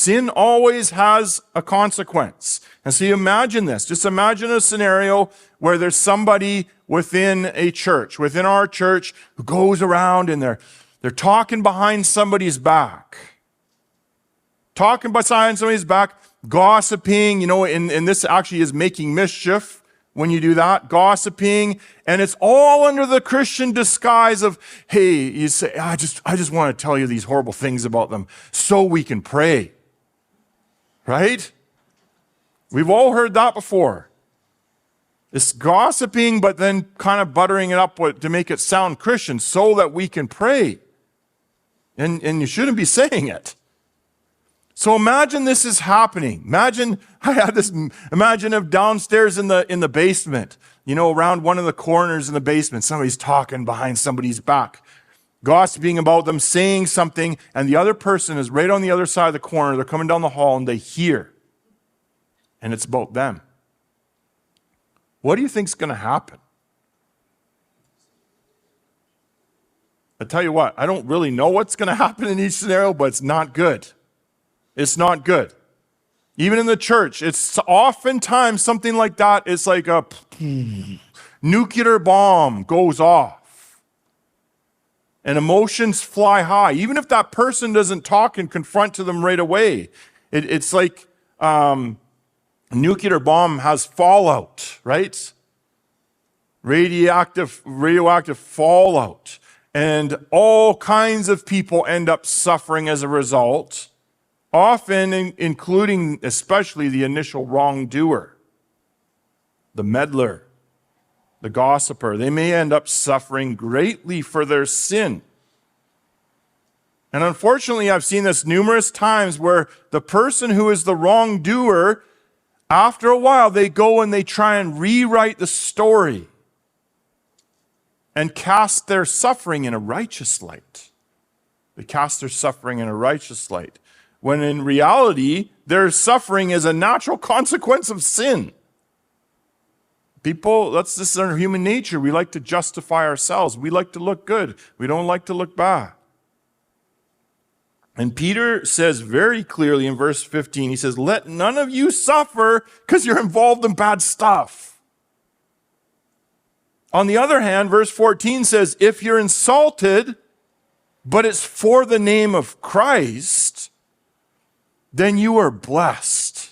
Sin always has a consequence. And so you imagine this. Just imagine a scenario where there's somebody within a church, within our church, who goes around and they're talking behind somebody's back. Talking behind somebody's back, gossiping, and this actually is making mischief when you do that, gossiping, and it's all under the Christian disguise of, hey, you say, I just want to tell you these horrible things about them so we can pray. Right? We've all heard that before. It's gossiping, but then kind of buttering it up to make it sound Christian so that we can pray. And you shouldn't be saying it. So imagine this is happening. Imagine if downstairs in the basement, around one of the corners in the basement, somebody's talking behind somebody's back, gossiping about them, saying something, and the other person is right on the other side of the corner. They're coming down the hall and they hear. And it's about them. What do you think is going to happen? I tell you what, I don't really know what's going to happen in each scenario, but it's not good. It's not good. Even in the church, it's oftentimes something like that. It's like a nuclear bomb goes off. And emotions fly high. Even if that person doesn't talk and confront to them right away, it's like a nuclear bomb has fallout, right? Radioactive fallout. And all kinds of people end up suffering as a result. Often including especially the initial wrongdoer, the meddler, the gossiper. They may end up suffering greatly for their sin. And unfortunately, I've seen this numerous times where the person who is the wrongdoer, after a while, they go and they try and rewrite the story and cast their suffering in a righteous light. They cast their suffering in a righteous light. When in reality, their suffering is a natural consequence of sin. People, this is our human nature. We like to justify ourselves. We like to look good. We don't like to look bad. And Peter says very clearly in verse 15, he says, let none of you suffer because you're involved in bad stuff. On the other hand, verse 14 says, if you're insulted, but it's for the name of Christ, then you are blessed.